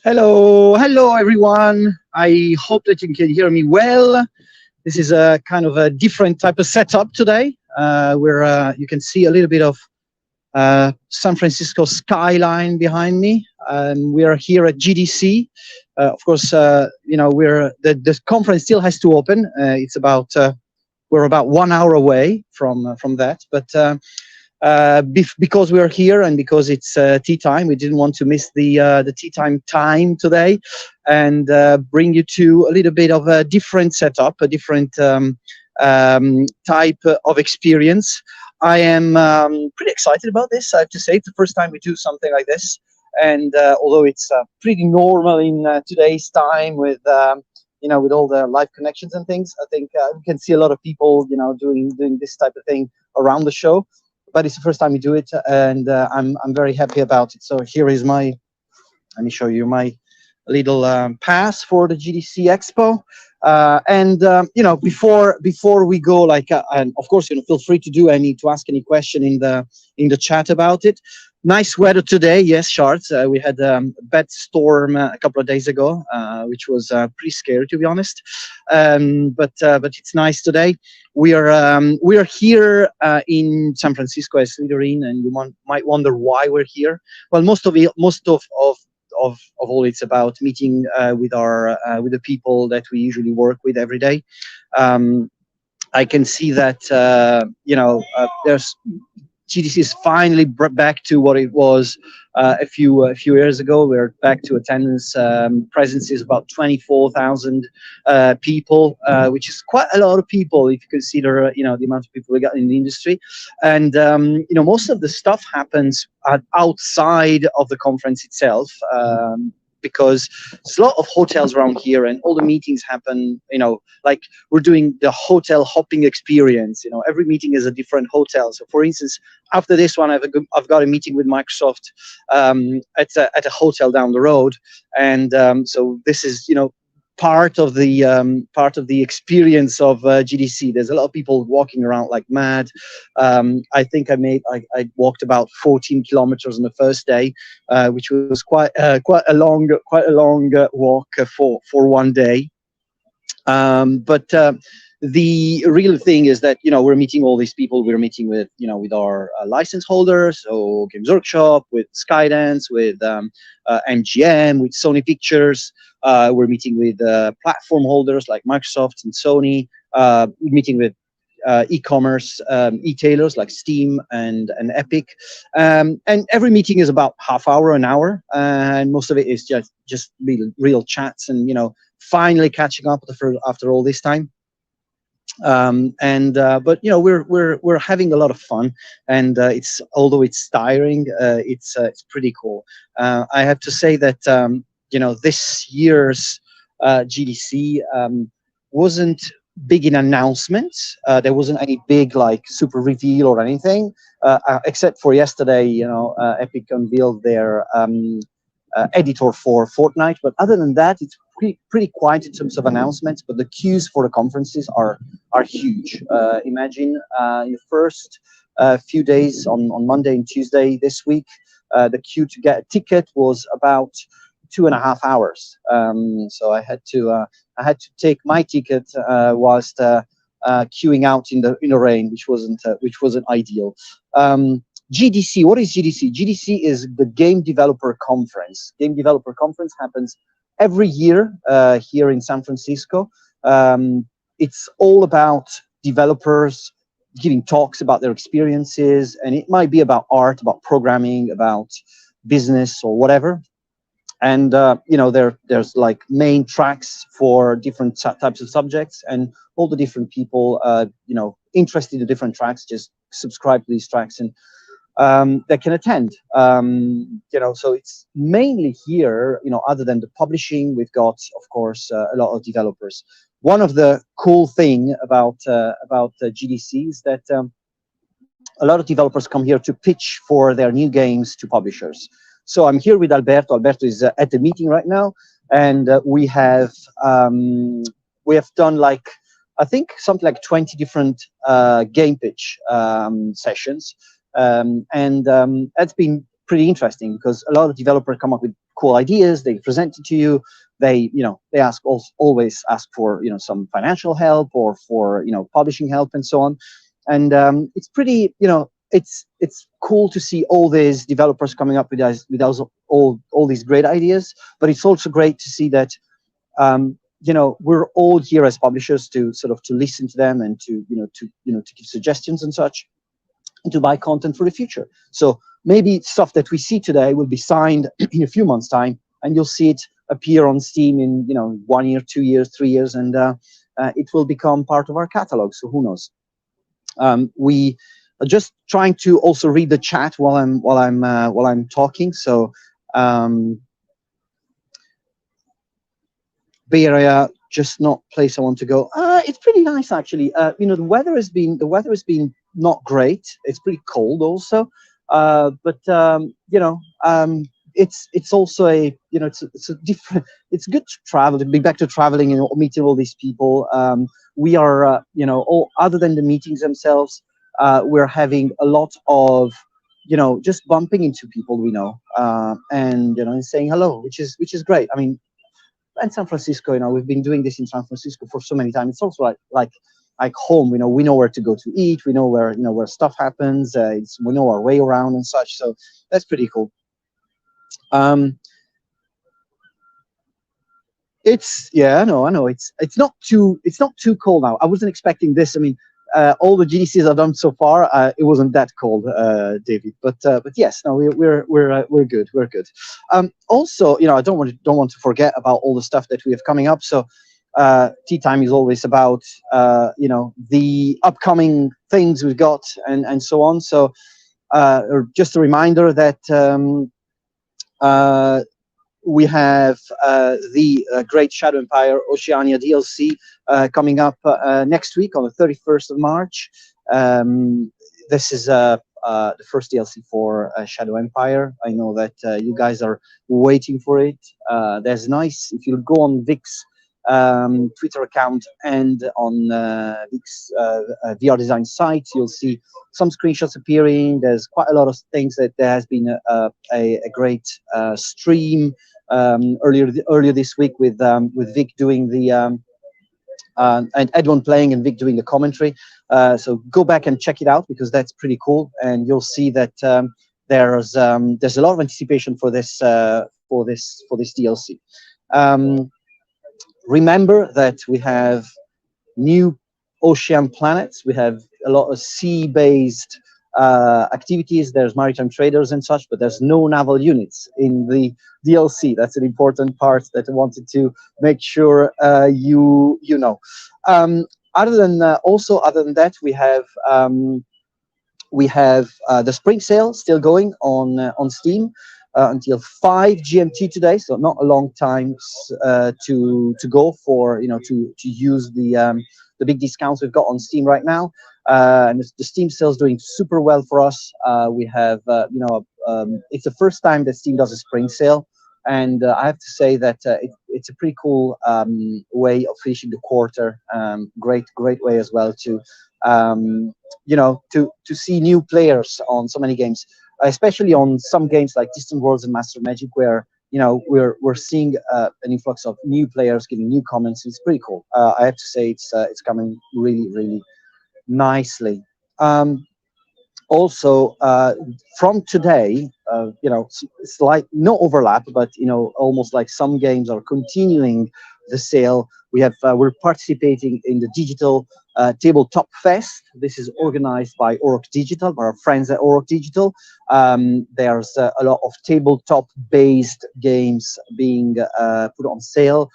Hello everyone. I hope that you can hear me well. This is a kind of a different type of setup today, where you can see a little bit of San Francisco skyline behind me. We are here at GDC. Of course, we're the conference still has to open. It's about we're about 1 hour away from that, but. Because we are here and because it's tea time, we didn't want to miss the tea time today, and bring you to a little bit of a different setup, a different type of experience. I am pretty excited about this. I have to say, it's the first time we do something like this, and although it's pretty normal in today's time with all the live connections and things, I think we can see a lot of people, doing this type of thing around the show, but it's the first time we do it, and I'm very happy about it. So here is my. Let me show you my little pass for the GDC Expo. Before we go, and of course, feel free to ask any question in the chat about it. Nice weather today, yes, Shards. We had a bad storm a couple of days ago, which was pretty scary, to be honest. But it's nice today. We are here in San Francisco as Slitherine, and might wonder why we're here. Well, most of all, it's about meeting with the people that we usually work with every day. I can see that there's GDC is finally back to what it was a few years ago. We're back to attendance. Presence is about 24,000 people, which is quite a lot of people if you consider the amount of people we got in the industry. And most of the stuff happens outside of the conference itself. Because there's a lot of hotels around here, and all the meetings happen, like we're doing the hotel hopping experience. Every meeting is a different hotel. So for instance, after this one, I've got a meeting with Microsoft at a hotel down the road. And so this is, part of the experience of GDC. There's a lot of people walking around like mad. I think I walked about 14 kilometers on the first day, which was quite a long walk for one day. But the real thing is that we're meeting all these people. We're meeting with our license holders, so Games Workshop, with Skydance, with MGM, with Sony Pictures. We're meeting with platform holders like Microsoft and Sony. We're meeting with e-commerce e-tailers like Steam and Epic. And every meeting is about half hour, an hour, and most of it is just real chats and finally catching up after all this time. But we're having a lot of fun, and although it's tiring, it's pretty cool. I have to say that this year's GDC wasn't big in announcements. There wasn't any big super reveal or anything, except for yesterday. Epic unveiled their editor for Fortnite, but other than that, it's pretty quiet in terms of announcements. But the queues for the conferences are huge. Imagine the first few days on Monday and Tuesday this week, the queue to get a ticket was about 2.5 hours. So I had to take my ticket whilst queuing out in the rain, which wasn't ideal. GDC. What is GDC? GDC is the Game Developer Conference. Game Developer Conference happens every year here in San Francisco. It's all about developers giving talks about their experiences, and it might be about art, about programming, about business, or whatever. And there's main tracks for different types of subjects, and all the different people interested in different tracks just subscribe to these tracks, and they can attend. So it's mainly here, other than the publishing, we've got, of course, a lot of developers. One of the cool thing about GDC is that a lot of developers come here to pitch for their new games to publishers. So I'm here with Alberto. Alberto is at the meeting right now, and we have done I think something like 20 different game pitch sessions. And that's been pretty interesting because a lot of developers come up with cool ideas. They present it to you. They always ask for some financial help or for publishing help and so on. And it's pretty it's cool to see all these developers coming up with all these great ideas. But it's also great to see that we're all here as publishers to sort of to listen to them and to give suggestions and such, and to buy content for the future. So maybe stuff that we see today will be signed in a few months' time, and you'll see it appear on Steam in 1 year, 2 years, 3 years, and it will become part of our catalog. So who knows? We are just trying to also read the chat while I'm talking. So Bay Area, just not place I want to go. It's pretty nice actually. The weather has been not great. It's pretty cold also, but it's also it's a different. It's good to travel, to be back to traveling and meeting all these people. We are all other than the meetings themselves, we're having a lot of just bumping into people we know, and and saying hello, which is great. I mean, and San Francisco, we've been doing this in San Francisco for so many times. It's also like home. We know where to go to eat. We know where where stuff happens. We know our way around and such. So that's pretty cool. I know. It's not too cold now. I wasn't expecting this. I mean, all the GDCs I've done so far, it wasn't that cold, David. But yes, no, we're good. We're good. Also, I don't want to forget about all the stuff that we have coming up. So, Tea Time is always about the upcoming things we've got and so on. So, just a reminder that we have the Great Shadow Empire Oceania DLC coming up next week on the 31st of March. This is the first DLC for Shadow Empire. I know that you guys are waiting for it. There's nice, if you go on Vic's Twitter account and on Vic's VR design site, you'll see some screenshots appearing. There's quite a lot of things that there has been a great stream earlier this week with Vic doing the and Edwin playing and Vic doing the commentary. So go back and check it out because that's pretty cool, and you'll see that there's a lot of anticipation for this DLC. Remember that we have new ocean planets. We have a lot of sea-based activities. There's maritime traders and such, but there's no naval units in the DLC. That's an important part that I wanted to make sure you know. Other than that, we have the spring sale still going on Steam until 5 GMT today, so not a long time to go for to use the big discounts we've got on Steam right now. And the Steam sale is doing super well for us. We have it's the first time that Steam does a spring sale, and I have to say that it's a pretty cool way of finishing the quarter. Great way as well to to see new players on so many games, especially on some games like Distant Worlds and Master of Magic, where we're seeing an influx of new players giving new comments. It's pretty cool. I have to say it's coming really nicely. Also, from today, it's like no overlap, but almost like some games are continuing the sale. We're participating in the digital Tabletop Fest. This is organized by Orc Digital, by our friends at Orc Digital. There's a lot of tabletop-based games being put on sale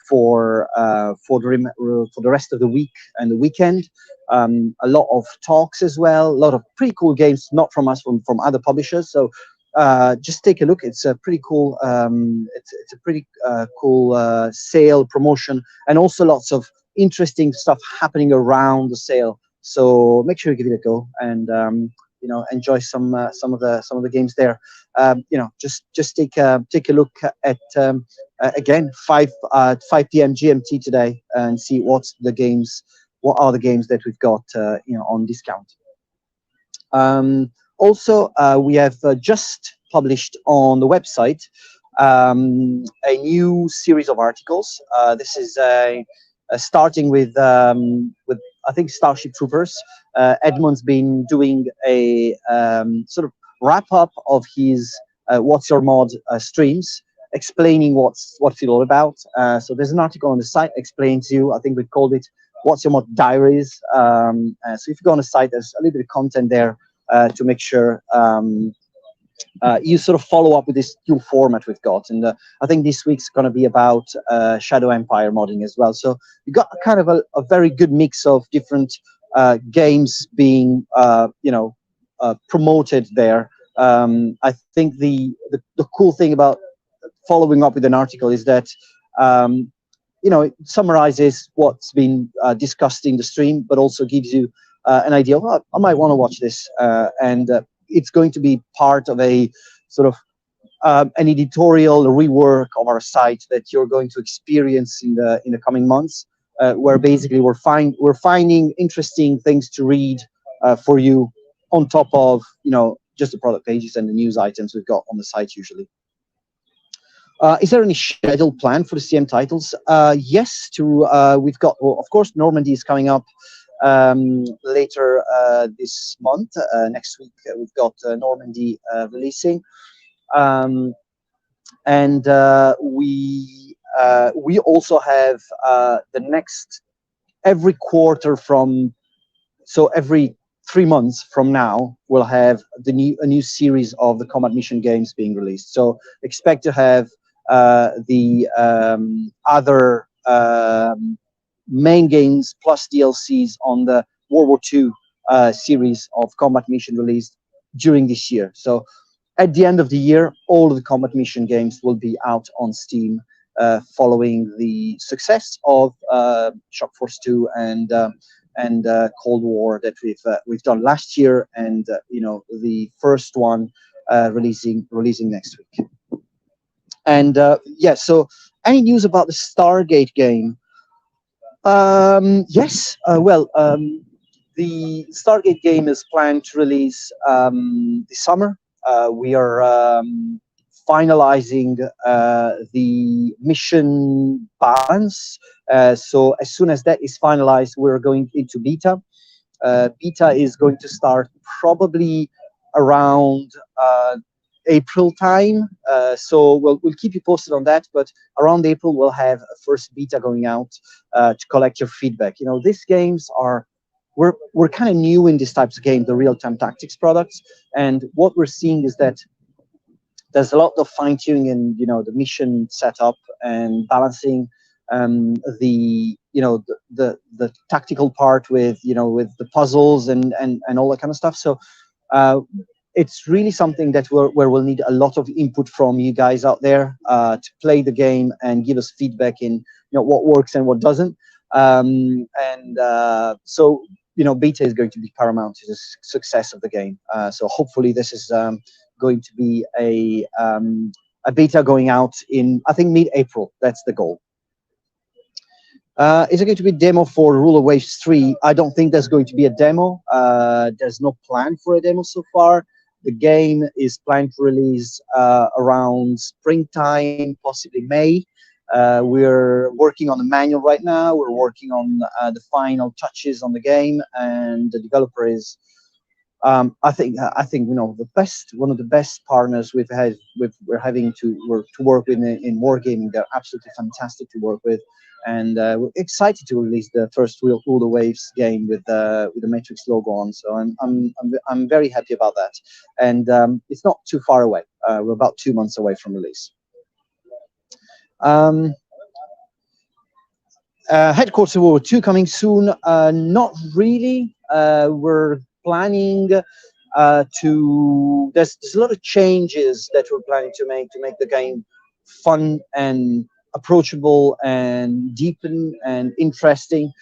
for the rest of the week and the weekend. A lot of talks as well, a lot of pretty cool games, not from us, from other publishers. So just take a look. It's a pretty cool it's a pretty cool sale promotion, and also lots of interesting stuff happening around the sale. So make sure you give it a go and enjoy some of the games there. Just take a look at again 5 p.m. GMT today and see what are the games that we've got on discount. Also, we have just published on the website a new series of articles. This is starting with I think Starship Troopers. Edmund's been doing a sort of wrap up of his What's Your Mod streams, explaining what's it all about. So there's an article on the site explains you. I think we called it What's Your Mod Diaries. So if you go on the site, there's a little bit of content there to make sure you sort of follow up with this new format we've got. And I think this week's going to be about Shadow Empire modding as well. So you got kind of a very good mix of different games being, promoted there. I think the cool thing about following up with an article is that it summarizes what's been discussed in the stream, but also gives you an idea of, oh, I might want to watch this, and it's going to be part of a sort of an editorial rework of our site that you're going to experience in the coming months, where basically we're finding interesting things to read for you on top of just the product pages and the news items we've got on the site usually. Is there any scheduled plan for the CM titles? Yes, we've got, well, of course, Normandy is coming up later this month. Next week we've got Normandy releasing, and we also have the next every quarter every 3 months from now we'll have a new series of the Combat Mission games being released. So expect to have the other main games plus DLCs on the World War II series of Combat Mission released during this year. So at the end of the year, all of the Combat Mission games will be out on Steam, following the success of Shock Force 2 and Cold War that we've done last year, and the first one releasing next week. And so any news about the Stargate game? Yes. The Stargate game is planned to release this summer. We are finalizing the mission balance. So as soon as that is finalized, we're going into beta. Beta is going to start probably around April time. So we'll keep you posted on that. But around April, we'll have a first beta going out to collect your feedback. These games we're kind of new in these types of games, the real-time tactics products. And what we're seeing is that there's a lot of fine-tuning in the mission setup and balancing the tactical part with the puzzles and all that kind of stuff. So it's really something that where we'll need a lot of input from you guys out there to play the game and give us feedback in what works and what doesn't. So beta is going to be paramount to the success of the game. So hopefully this is going to be a beta going out in, I think, mid-April. That's the goal. Is it going to be a demo for Ruler Waves 3? I don't think there's going to be a demo. There's no plan for a demo so far. The game is planned to release around springtime, possibly May. We're working on the manual right now. We're working on the final touches on the game, and the developer is, I think one of the best partners we're having to work with in wargaming. They're absolutely fantastic to work with, and we're excited to release the first Ruler Waves game with the Matrix logo on. So I'm very happy about that, and it's not too far away. We're about 2 months away from release. Headquarters of World War II coming soon. Not really. We're planning there's a lot of changes that we're planning to make the game fun and approachable and deepen and interesting.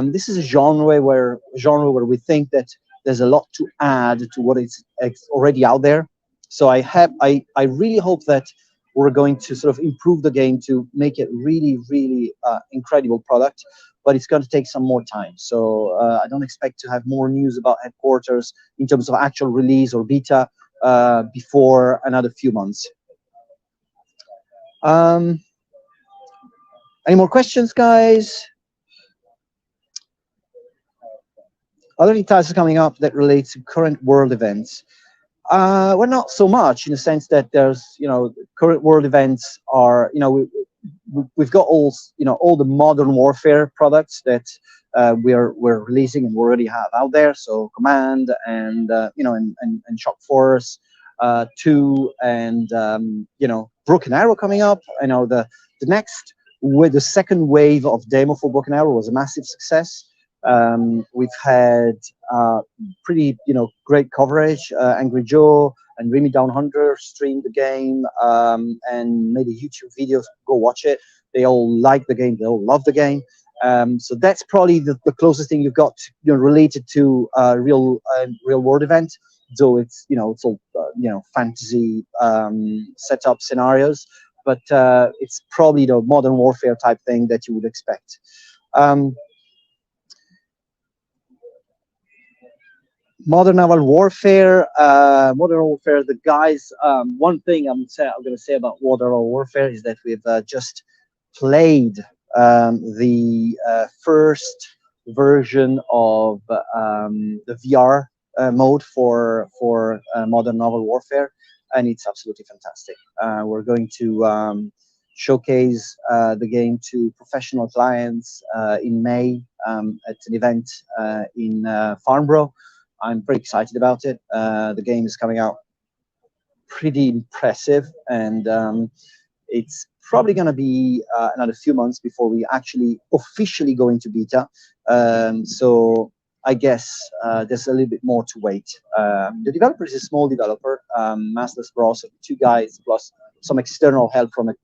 This is a genre where we think that there's a lot to add to what is already out there. So I really hope that we're going to sort of improve the game to make it really, really incredible product. but it's going to take some more time. So I don't expect to have more news about headquarters in terms of actual release or beta before another few months. Any more questions, guys? Are there any titles coming up that relate to current world events? Well, not so much in the sense that there's, current world events are, we've got all the modern warfare products that we're releasing and we already have out there. So Command and and Shock Force 2 and Broken Arrow coming up. I know the next with the second wave of demo for Broken Arrow was a massive success. We've had pretty great coverage. Angry Joe and Remy Down Hunter streamed the game and made a YouTube video. Go watch it. They all like the game. They all love the game. So that's probably the closest thing you've got related to real world event. Though it's it's all fantasy setup scenarios, but it's probably the modern warfare type thing that you would expect. Modern naval warfare, the guys. One thing I'm going to say about modern naval warfare is that we've just played the first version of the VR mode for modern naval warfare, and it's absolutely fantastic. We're going to showcase the game to professional clients in May at an event in Farnborough. I'm pretty excited about it. The game is coming out pretty impressive, and it's probably going to be another few months before we actually officially go into beta. So I guess there's a little bit more to wait. The developer is a small developer, Massless Bros, 2 guys plus some external help from a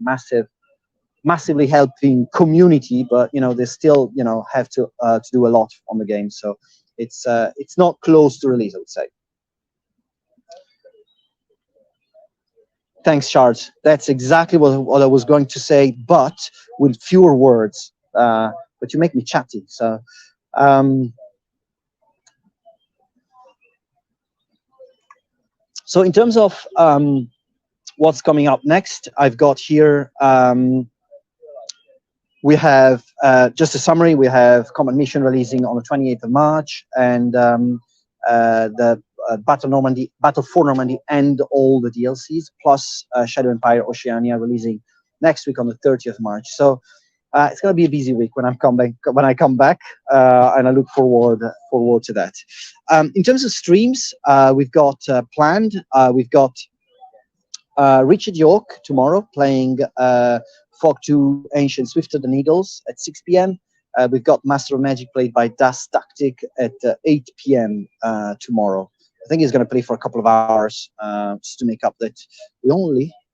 massively helping community, but they still have to do a lot on the game. So it's not close to release, I would say. Thanks, Charles. That's exactly what I was going to say, but with fewer words. But you make me chatty. So in terms of what's coming up next, I've got here. We have just a summary. We have Combat Mission releasing on the 28th of March, and the Battle for Normandy, and all the DLCs, plus Shadow Empire Oceania releasing next week on the 30th of March. So it's going to be a busy week when I come back, and I look forward to that. In terms of streams, we've got planned. We've got Richard York tomorrow playing Fog 2 Ancient Swifter Than Eagles at 6 p.m. We've got Master of Magic played by Das Tactic at 8 p.m. Tomorrow. I think he's going to play for a couple of hours just to make up that we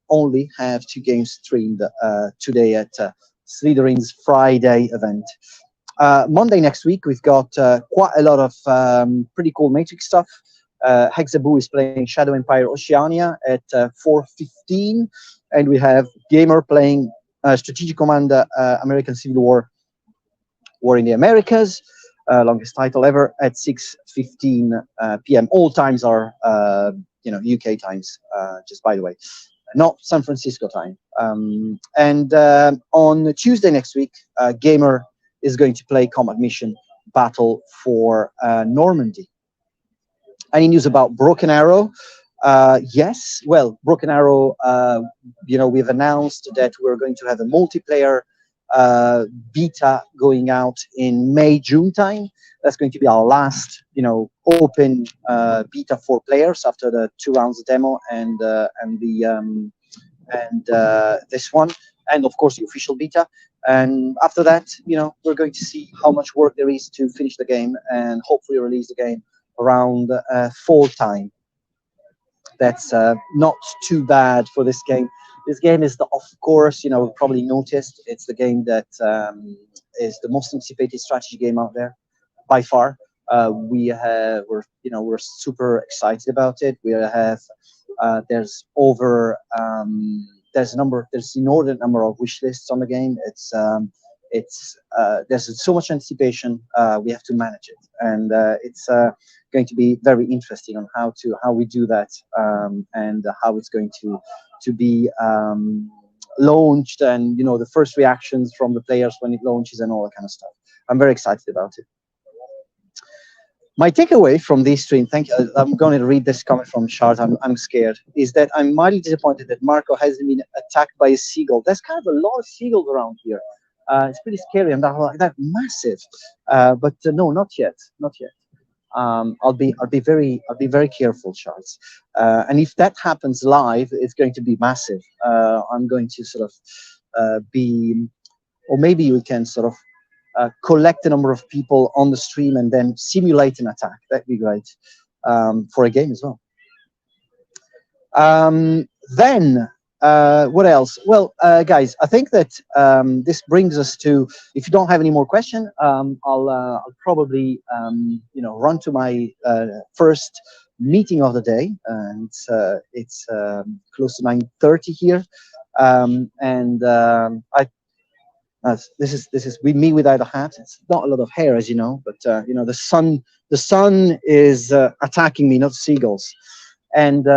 only have 2 games streamed today at Slitherine's Friday event. Monday next week, we've got quite a lot of pretty cool Matrix stuff. Hexaboo is playing Shadow Empire Oceania at 4:15, and we have Gamer playing Strategic Commander American Civil War in the Americas, longest title ever, at 6:15 p.m. All times are UK times, just by the way, not San Francisco time. And on Tuesday next week, Gamer is going to play Combat Mission Battle for Normandy. Any news about Broken Arrow? Yes. Well, Broken Arrow, we've announced that we're going to have a multiplayer beta going out in May, June time. That's going to be our last, open beta for players after the 2 rounds of demo and this one, and of course the official beta. And after that, we're going to see how much work there is to finish the game and hopefully release the game around fall time. That's not too bad for this game. This game is of course, probably noticed, it's the game that is the most anticipated strategy game out there by far. We're super excited about it. We have there's inordinate number of wish lists on the game. It's it's there's so much anticipation. We have to manage it, and it's going to be very interesting on how we do that, and how it's going to be launched, and the first reactions from the players when it launches and all that kind of stuff. I'm very excited about it. My takeaway from this stream, thank you. I'm going to read this comment from Charles. I'm scared. Is that I'm mildly disappointed that Marco hasn't been attacked by a seagull. There's kind of a lot of seagulls around here. It's pretty scary, and they're massive. But no, not yet, not yet. I'll be very careful, Charles. And if that happens live, it's going to be massive. I'm going to sort of or maybe we can sort of collect a number of people on the stream and then simulate an attack. That'd be great, for a game as well. Then what else? Well, guys, I think that this brings us to, if you don't have any more questions, I'll probably run to my first meeting of the day. It's close to 9:30 here, and this is with me without a hat. It's not a lot of hair, as you know, but the sun is attacking me, not seagulls. And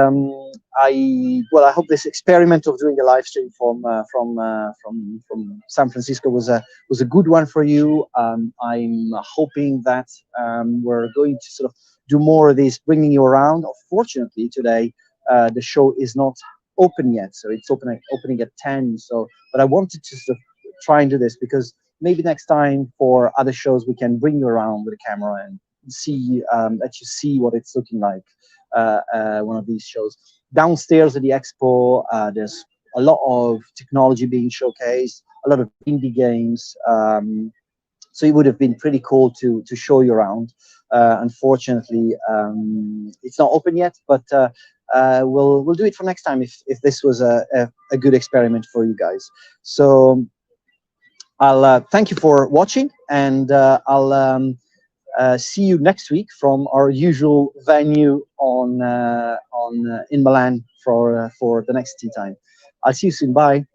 I hope this experiment of doing a live stream from San Francisco was a good one for you. I'm hoping that we're going to sort of do more of this, bringing you around. Unfortunately, today the show is not open yet, so it's opening at 10. So, but I wanted to sort of try and do this, because maybe next time for other shows we can bring you around with a camera and see let you see what it's looking like. One of these shows downstairs at the expo, there's a lot of technology being showcased, a lot of indie games, so it would have been pretty cool to show you around. Unfortunately, it's not open yet, but we'll do it for next time if this was a good experiment for you guys. So I'll thank you for watching, and I'll see you next week from our usual venue in Milan for the next tea time. I'll see you soon. Bye.